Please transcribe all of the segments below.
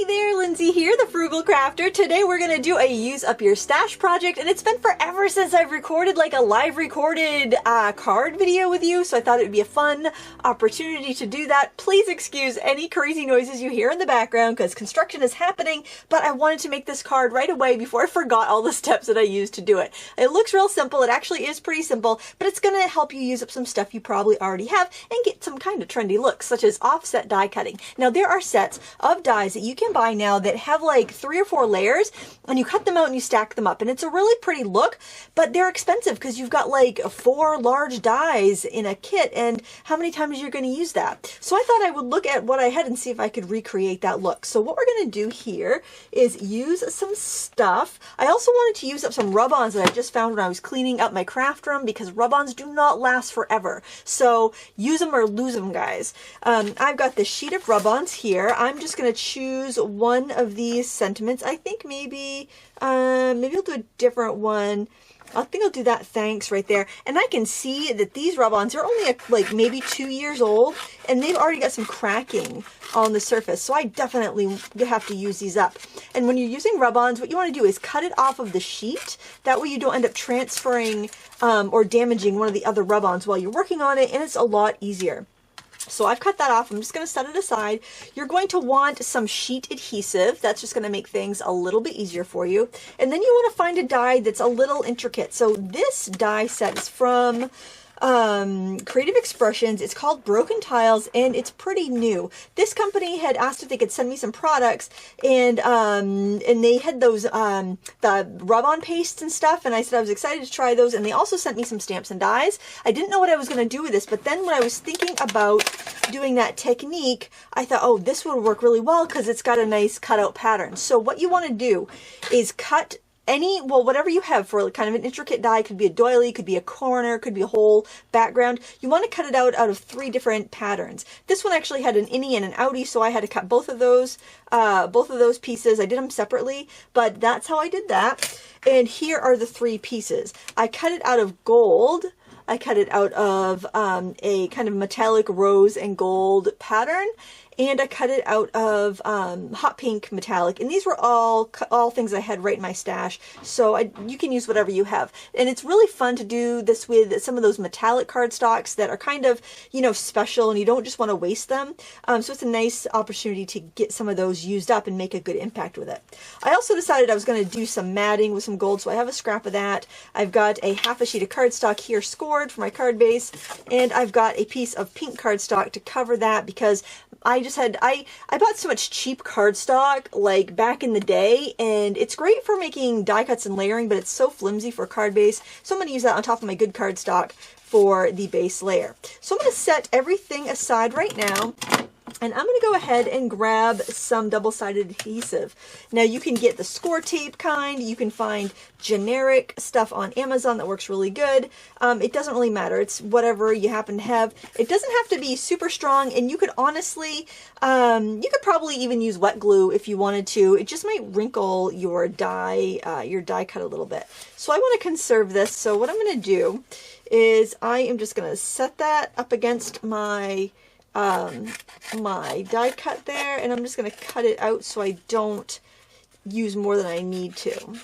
Hi there, Lindsay here, the Frugal Crafter. Today we're going to do a use up your stash project, and it's been forever since I've recorded like a live recorded card video with you, so I thought it would be a fun opportunity to do that. Please excuse any crazy noises you hear in the background because construction is happening, but I wanted to make this card right away before I forgot all the steps that I used to do it. It looks real simple. It actually is pretty simple, but it's going to help you use up some stuff you probably already have and get some kind of trendy looks, such as offset die cutting. Now there are sets of dies that you can buy now that have like 3 or 4 layers, and you cut them out and you stack them up, and it's a really pretty look, but they're expensive because you've got like 4 large dies in a kit, and how many times you're going to use that. So I thought I would look at what I had and see if I could recreate that look. So what we're going to do here is use some stuff. I also wanted to use up some rub-ons that I just found when I was cleaning up my craft room, because rub-ons do not last forever. So use them or lose them, guys. I've got this sheet of rub-ons here. I'm just going to choose one of these sentiments. I think maybe I'll do a different one. I think I'll do that thanks right there. And I can see that these rub-ons are only like maybe 2 years old, and they've already got some cracking on the surface. So I definitely have to use these up. And when you're using rub-ons, what you want to do is cut it off of the sheet. That way you don't end up transferring or damaging one of the other rub-ons while you're working on it, and it's a lot easier. So I've cut that off. I'm just going to set it aside. You're going to want some sheet adhesive. That's just going to make things a little bit easier for you. And then you want to find a die that's a little intricate. So this die set is from Creative Expressions. It's called Broken Tiles, and it's pretty new. This company had asked if they could send me some products, and they had those the rub-on pastes and stuff, and I said I was excited to try those, and they also sent me some stamps and dies. I didn't know what I was going to do with this, but then when I was thinking about doing that technique, I thought, oh, this would work really well because it's got a nice cutout pattern. So what you want to do is cut whatever you have for kind of an intricate die. Could be a doily, could be a corner, could be a whole background. You want to cut it out of 3 different patterns. This one actually had an innie and an outie, so I had to cut both of those pieces. I did them separately, but that's how I did that. And here are the 3 pieces. I cut it out of gold. I cut it out of a kind of metallic rose and gold pattern, and I cut it out of hot pink metallic. And these were all things I had right in my stash, so you can use whatever you have. And it's really fun to do this with some of those metallic cardstocks that are kind of, special, and you don't just want to waste them. So it's a nice opportunity to get some of those used up and make a good impact with it. I also decided I was going to do some matting with some gold, so I have a scrap of that. I've got a half a sheet of cardstock here scored for my card base, and I've got a piece of pink cardstock to cover that because I bought so much cheap cardstock like back in the day, and it's great for making die cuts and layering, but it's so flimsy for card base. So I'm going to use that on top of my good cardstock for the base layer. So I'm going to set everything aside right now, and I'm going to go ahead and grab some double-sided adhesive. Now you can get the score tape kind, you can find generic stuff on Amazon that works really good. It doesn't really matter, it's whatever you happen to have. It doesn't have to be super strong, and you could honestly, you could probably even use wet glue if you wanted to. It just might wrinkle your die cut a little bit. So I want to conserve this, so what I'm going to do is I am just going to set that up against my die cut there, and I'm just going to cut it out so I don't use more than I need to.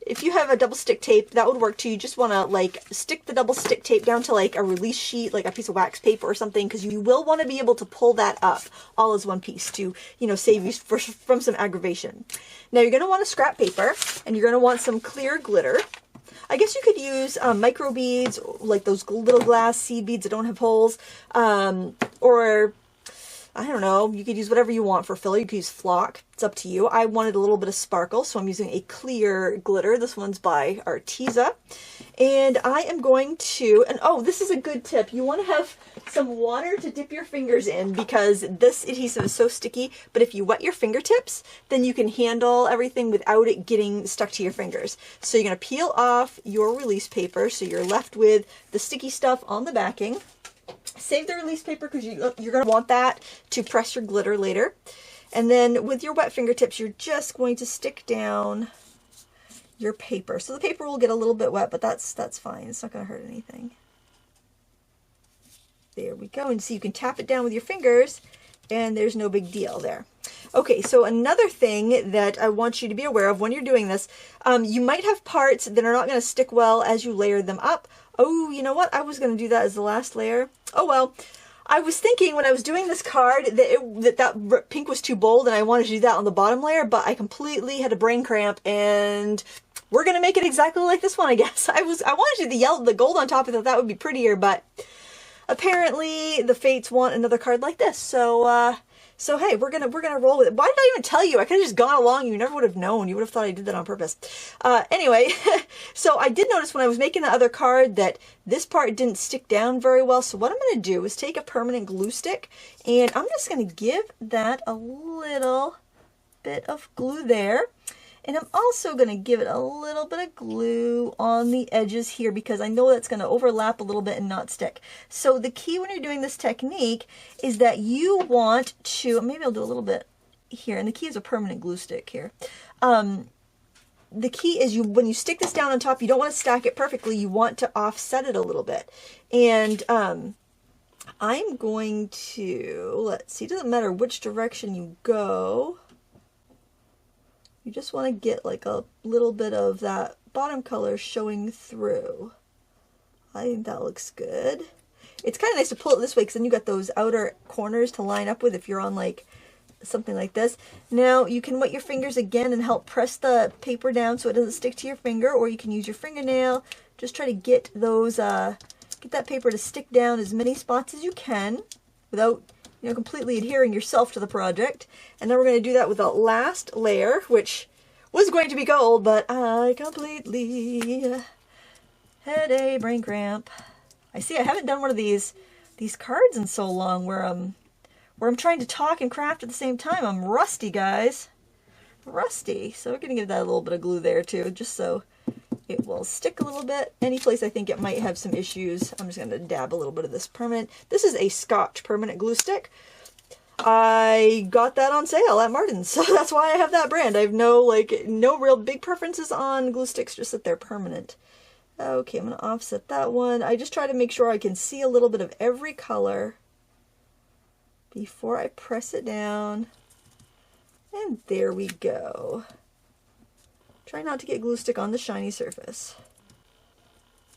If you have a double stick tape, that would work too. You just want to like stick the double stick tape down to like a release sheet, like a piece of wax paper or something, because you will want to be able to pull that up all as one piece to, save you from some aggravation. Now you're going to want a scrap paper, and you're going to want some clear glitter. I guess you could use micro beads, like those little glass seed beads that don't have holes, or I don't know, you could use whatever you want for filler. You could use flock. It's up to you. I wanted a little bit of sparkle, so I'm using a clear glitter. This one's by Arteza. And I am going to, and oh, this is a good tip. You want to have some water to dip your fingers in because this adhesive is so sticky, but if you wet your fingertips, then you can handle everything without it getting stuck to your fingers. So you're going to peel off your release paper, so you're left with the sticky stuff on the backing. Save the release paper because you're going to want that to press your glitter later. And then with your wet fingertips, you're just going to stick down your paper. So the paper will get a little bit wet, but that's fine. It's not going to hurt anything. There we go. And so you can tap it down with your fingers, and there's no big deal there. Okay, so another thing that I want you to be aware of when you're doing this, you might have parts that are not going to stick well as you layer them up. Oh, you know what? I was going to do that as the last layer. Oh well. I was thinking when I was doing this card that that pink was too bold and I wanted to do that on the bottom layer, but I completely had a brain cramp and we're going to make it exactly like this one, I guess. I wanted to do the yellow, the gold on top. I thought that would be prettier, but apparently the fates want another card like this. So hey, we're gonna roll with it. Why did I even tell you? I could have just gone along. You never would have known. You would have thought I did that on purpose. Anyway, so I did notice when I was making the other card that this part didn't stick down very well. So what I'm going to do is take a permanent glue stick and I'm just going to give that a little bit of glue there. And I'm also going to give it a little bit of glue on the edges here because I know that's going to overlap a little bit and not stick. So the key when you're doing this technique is that you want to, maybe I'll do a little bit here, and the key is a permanent glue stick here. The key is when you stick this down on top, you don't want to stack it perfectly. You want to offset it a little bit. And I'm going to, let's see, it doesn't matter which direction you go. You just want to get like a little bit of that bottom color showing through. I think that looks good. It's kind of nice to pull it this way because then you got those outer corners to line up with if you're on like something like this. Now you can wet your fingers again and help press the paper down so it doesn't stick to your finger, or you can use your fingernail. Just try to get those, get that paper to stick down as many spots as you can without completely adhering yourself to the project. And then we're going to do that with the last layer, which was going to be gold, but I completely had a brain cramp. I haven't done one of these cards in so long where I'm trying to talk and craft at the same time. I'm rusty, guys. Rusty. So we're going to give that a little bit of glue there too, just so it will stick a little bit. Any place I think it might have some issues, I'm just going to dab a little bit of this permanent. This is a Scotch permanent glue stick. I got that on sale at Martin's, so that's why I have that brand. I have no real big preferences on glue sticks, just that they're permanent. Okay, I'm going to offset that one. I just try to make sure I can see a little bit of every color before I press it down. And there we go. Try not to get glue stick on the shiny surface.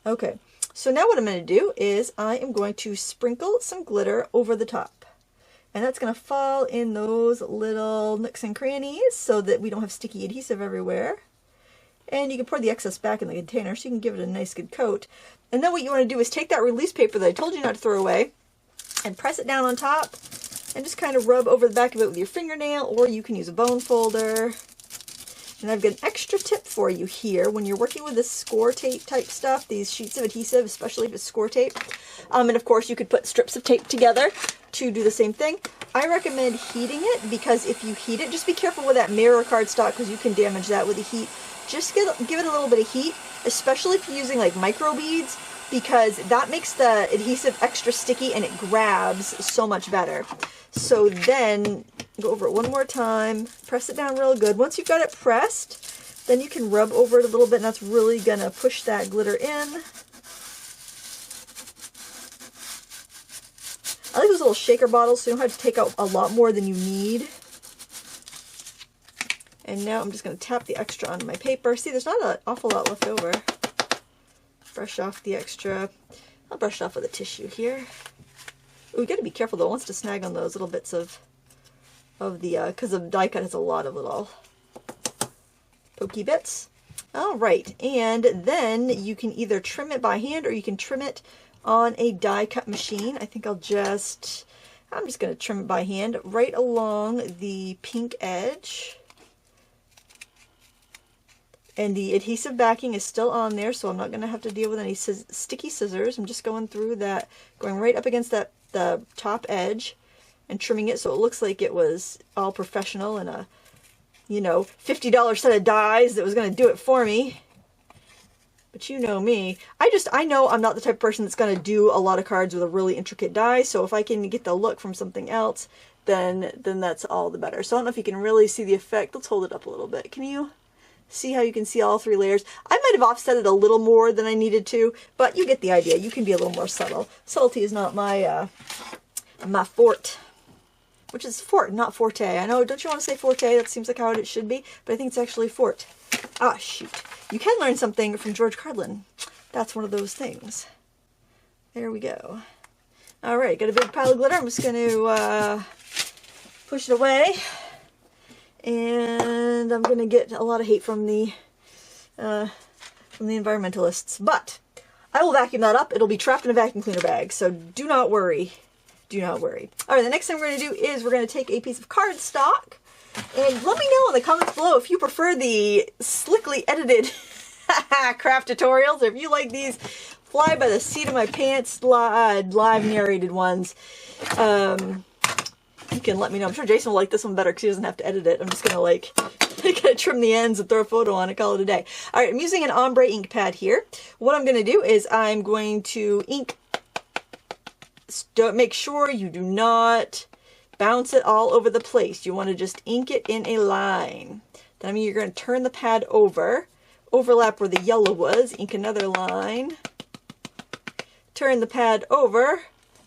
Okay, so now what I'm going to do is I am going to sprinkle some glitter over the top. And that's going to fall in those little nooks and crannies so that we don't have sticky adhesive everywhere. And you can pour the excess back in the container so you can give it a nice good coat. And then what you want to do is take that release paper that I told you not to throw away and press it down on top and just kind of rub over the back of it with your fingernail, or you can use a bone folder. And I've got an extra tip for you here when you're working with this score tape type stuff, these sheets of adhesive, especially if it's score tape. And of course you could put strips of tape together to do the same thing. I recommend heating it because if you heat it, just be careful with that mirror cardstock because you can damage that with the heat. Just give it a little bit of heat, especially if you're using like micro beads, because that makes the adhesive extra sticky and it grabs so much better. So then go over it one more time, press it down real good. Once you've got it pressed, then you can rub over it a little bit, and that's really gonna push that glitter in. I like those little shaker bottles so you don't have to take out a lot more than you need. And now I'm just going to tap the extra onto my paper. See, there's not an awful lot left over. Brush off the extra. I'll brush it off with a tissue here. Ooh, you got to be careful though. It wants to snag on those little bits of the, because the die cut has a lot of little pokey bits. All right, and then you can either trim it by hand or you can trim it on a die cut machine. I think I'm just going to trim it by hand right along the pink edge. And the adhesive backing is still on there, so I'm not going to have to deal with any sticky scissors. I'm just going through that, going right up against the top edge and trimming it so it looks like it was all professional and a, $50 set of dies that was going to do it for me. But you know me. I know I'm not the type of person that's going to do a lot of cards with a really intricate die, so if I can get the look from something else, then that's all the better. So I don't know if you can really see the effect. Let's hold it up a little bit. Can you see how you can see all three layers? I might have offset it a little more than I needed to, but you get the idea. You can be a little more subtle. Subtlety is not my my forte. which is Fort, not Forte. I know, don't you want to say Forte? That seems like how it should be, but I think it's actually Fort. Ah, shoot. You can learn something from George Carlin. That's one of those things. There we go. All right, got a big pile of glitter. I'm just going to push it away. And I'm going to get a lot of hate from the environmentalists. But I will vacuum that up. It'll be trapped in a vacuum cleaner bag, so do not worry. Do not worry. All right, the next thing we're going to do is we're going to take a piece of cardstock, and let me know in the comments below if you prefer the slickly edited craft tutorials, or if you like these fly by the seat of my pants live narrated ones. You can let me know. I'm sure Jason will like this one better because he doesn't have to edit it. I'm just going to like trim the ends and throw a photo on it, call it a day. All right, I'm using an ombre ink pad here. What I'm going to do is I'm going to ink. Make sure you do not bounce it all over the place. You want to just ink it in a line. Then you're going to turn the pad over, overlap where the yellow was, ink another line, turn the pad over,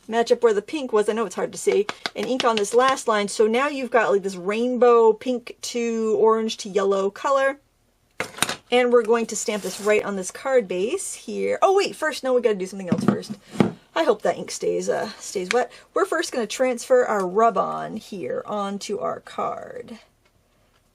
match up where the pink was, I know it's hard to see, and ink on this last line. So now you've got like this rainbow pink to orange to yellow color. And we're going to stamp this right on this card base here. Oh wait, first, no, we got to do something else first. I hope that ink stays wet. We're first going to transfer our rub-on here onto our card.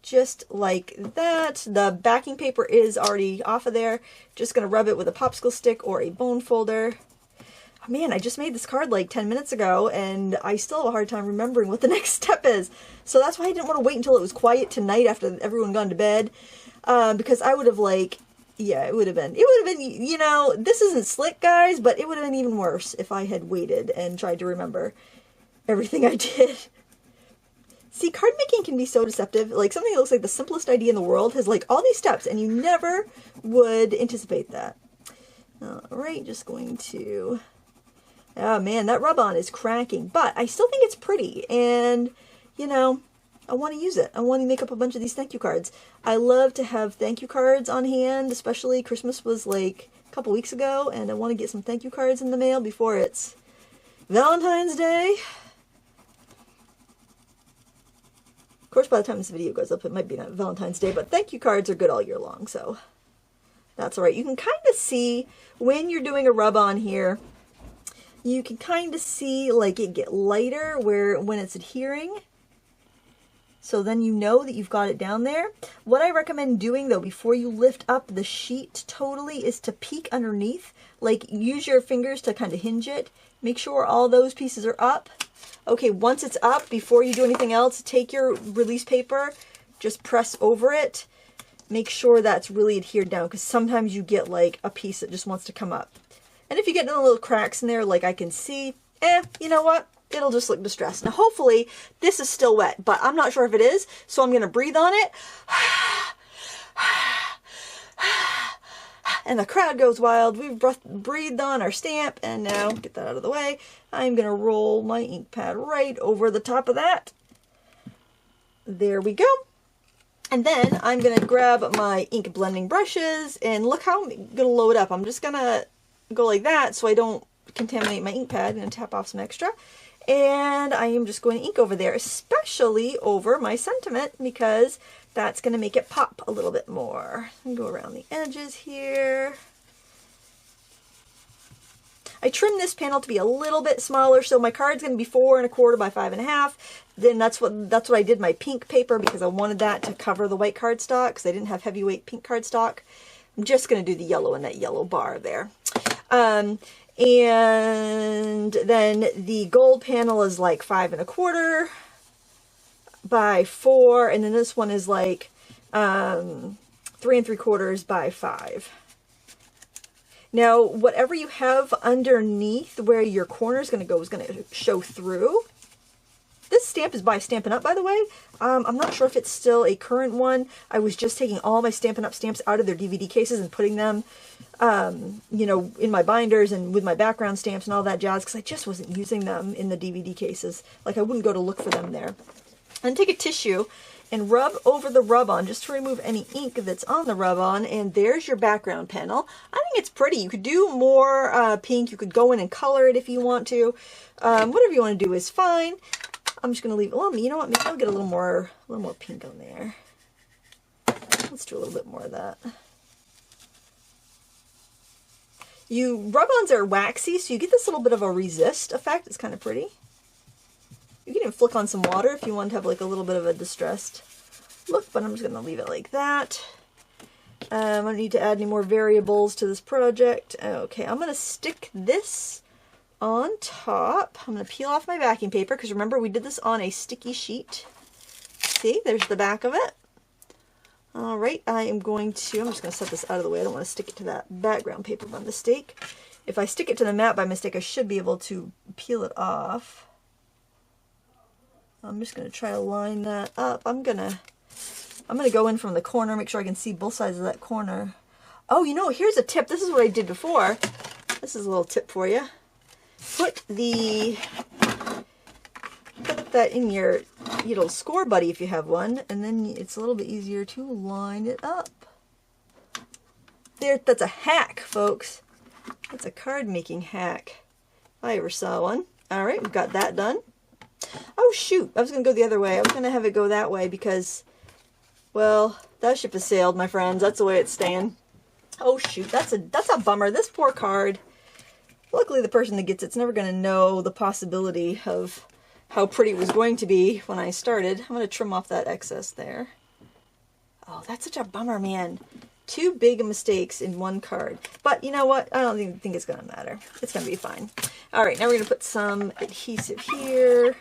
Just like that. The backing paper is already off of there. Just going to rub it with a popsicle stick or a bone folder. Oh, man, I just made this card like 10 minutes ago, and I still have a hard time remembering what the next step is. So that's why I didn't want to wait until it was quiet tonight after everyone gone to bed. Because I would have like, yeah, it would have been, you know, this isn't slick, guys, but it would have been even worse if I had waited and tried to remember everything I did. See, card making can be so deceptive. Like, something that looks like the simplest idea in the world has like all these steps, and you never would anticipate that. All right, just going to, oh man, that rub-on is cracking, but I still think it's pretty, and, you know, I want to use it. I want to make up a bunch of these thank you cards. I love to have thank you cards on hand, especially Christmas was like a couple weeks ago, and I want to get some thank you cards in the mail before it's Valentine's Day. Of course, by the time this video goes up, it might be not Valentine's Day, but thank you cards are good all year long, so that's all right. You can kind of see when you're doing a rub-on here, you can kind of see like it get lighter when it's adhering. So then you know that you've got it down there. What I recommend doing though, before you lift up the sheet totally, is to peek underneath. Like, use your fingers to kind of hinge it. Make sure all those pieces are up. Okay, once it's up, before you do anything else, take your release paper, just press over it. Make sure that's really adhered down, because sometimes you get like a piece that just wants to come up. And if you get little cracks in there, like I can see, you know what? It'll just look distressed. Now, hopefully, this is still wet, but I'm not sure if it is, so I'm going to breathe on it. And the crowd goes wild. We've breathed on our stamp, and now, get that out of the way, I'm going to roll my ink pad right over the top of that. There we go. And then I'm going to grab my ink blending brushes, and look how I'm going to load up. I'm just going to go like that so I don't contaminate my ink pad, and tap off some extra. And I am just going to ink over there, especially over my sentiment, because that's going to make it pop a little bit more. And go around the edges here. I trimmed this panel to be a little bit smaller, so my card's going to be 4 1/4 by 5 1/2. Then that's what I did my pink paper, because I wanted that to cover the white cardstock, because I didn't have heavyweight pink cardstock. I'm just going to do the yellow in that yellow bar there. And then the gold panel is like 5 1/4 by 4, and then this one is like 3 3/4 by 5. Now, whatever you have underneath where your corner is going to go is going to show through. This stamp is by Stampin' Up, by the way. I'm not sure if it's still a current one. I was just taking all my Stampin' Up stamps out of their DVD cases and putting them, you know, in my binders and with my background stamps and all that jazz, because I just wasn't using them in the DVD cases. Like, I wouldn't go to look for them there. And take a tissue and rub over the rub-on just to remove any ink that's on the rub-on, and there's your background panel. I think it's pretty. You could do more pink. You could go in and color it if you want to. Whatever you want to do is fine. I'm just gonna leave, well, you know what, maybe I'll get a little more pink on there. Let's do a little bit more of that. Rub-ons are waxy, so you get this little bit of a resist effect. It's kind of pretty. You can even flick on some water if you want to have like a little bit of a distressed look, but I'm just going to leave it like that. I don't need to add any more variables to this project. Okay, I'm going to stick this on top. I'm going to peel off my backing paper, because remember we did this on a sticky sheet. See, there's the back of it. All right, I'm just going to set this out of the way. I don't want to stick it to that background paper by mistake. If I stick it to the mat by mistake, I should be able to peel it off. I'm just going to try to line that up. I'm going to go in from the corner, make sure I can see both sides of that corner. Oh, you know, here's a tip. This is what I did before. This is a little tip for you. Put that in your score buddy if you have one, and then it's a little bit easier to line it up. There, that's a hack, folks. That's a card making hack, if I ever saw one. All right, we've got that done. Oh shoot, I was gonna go the other way. I was gonna have it go that way because, well, that ship has sailed, my friends. That's the way it's staying. Oh shoot, that's a bummer. This poor card. Luckily, the person that gets it's never gonna know the possibility of how pretty it was going to be when I started. I'm going to trim off that excess there. Oh, that's such a bummer, man. Too big mistakes in one card. But you know what? I don't even think it's going to matter. It's going to be fine. All right, now we're going to put some adhesive here.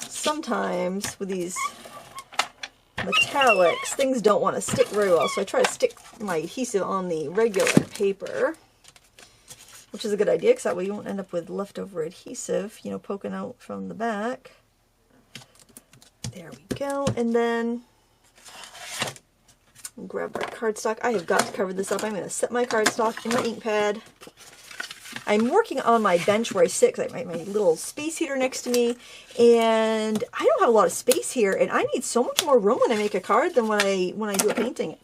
Sometimes with these metallics, things don't want to stick very well, so I try to stick my adhesive on the regular paper, which is a good idea, because that way you won't end up with leftover adhesive, you know, poking out from the back. There we go. And then grab our cardstock. I have got to cover this up. I'm going to set my cardstock in my ink pad. I'm working on my bench where I sit, because I have my little space heater next to me, and I don't have a lot of space here, and I need so much more room when I make a card than when I do a painting.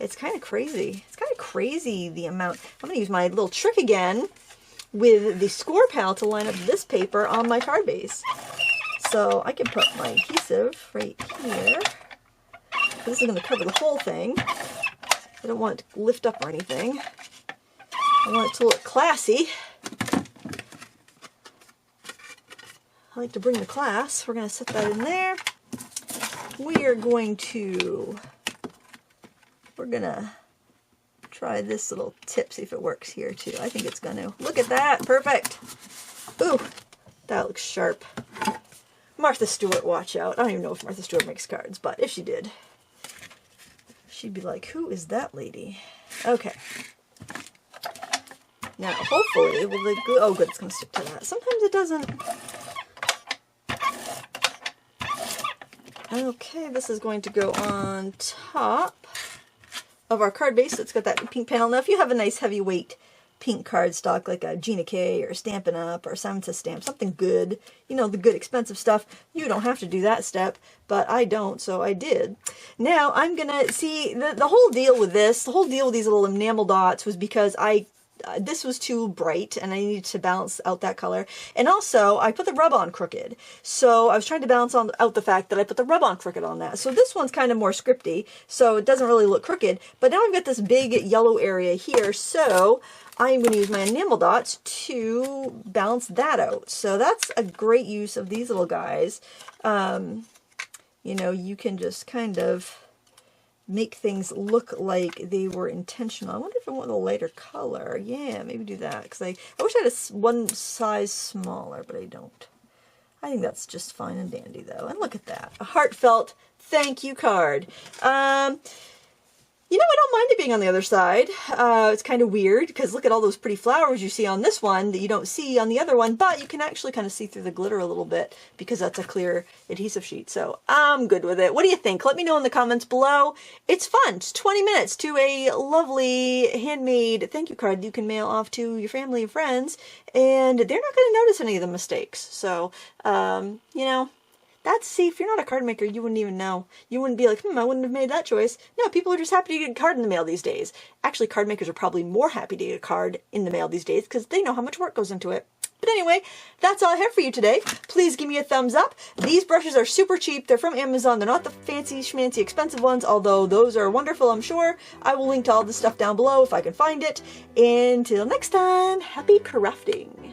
It's kind of crazy. It's kind of crazy the amount. I'm going to use my little trick again with the score pal to line up this paper on my card base. So I can put my adhesive right here. This is going to cover the whole thing. I don't want it to lift up or anything. I want it to look classy. I like to bring the class. We're going to set that in there. We are going to... We're gonna try this little tip, see if it works here too. I think it's gonna. Look at that, perfect. Ooh, that looks sharp. Martha Stewart, watch out. I don't even know if Martha Stewart makes cards, but if she did, she'd be like, who is that lady? Okay. Now, hopefully, will the glue, oh good, it's gonna stick to that. Sometimes it doesn't. Okay, this is going to go on top of our card base. It's got that pink panel. Now, if you have a nice heavyweight pink cardstock like a Gina K or Stampin' Up or Simon Says Stamp, something good, you know, the good expensive stuff, you don't have to do that step, but I don't, so I did. Now, I'm gonna see, the whole deal with this, the whole deal with these little enamel dots was because this was too bright and I needed to balance out that color. And also, I put the rub-on crooked. So I was trying to balance out the fact that I put the rub-on crooked on that. So this one's kind of more scripty, so it doesn't really look crooked. But now I've got this big yellow area here, so I'm going to use my enamel dots to balance that out. So that's a great use of these little guys. You know, you can just kind of make things look like they were intentional. I wonder if I want a lighter color. Yeah, maybe do that, because I wish I had one size smaller, but I don't. I think that's just fine and dandy, though. And look at that. A heartfelt thank you card. You know, I don't mind it being on the other side. It's kind of weird, because look at all those pretty flowers you see on this one that you don't see on the other one, but you can actually kind of see through the glitter a little bit, because that's a clear adhesive sheet. So I'm good with it. What do you think? Let me know in the comments below. It's fun. It's 20 minutes to a lovely handmade thank you card that you can mail off to your family and friends, and they're not going to notice any of the mistakes. So, you know, see, if you're not a card maker, you wouldn't even know. You wouldn't be like, I wouldn't have made that choice. No, people are just happy to get a card in the mail these days. Actually, card makers are probably more happy to get a card in the mail these days because they know how much work goes into it. But anyway, that's all I have for you today. please give me a thumbs up. These brushes are super cheap. They're from Amazon. They're not the fancy schmancy expensive ones, although those are wonderful, I'm sure. I will link to all this stuff down below if I can find it. Until next time, happy crafting.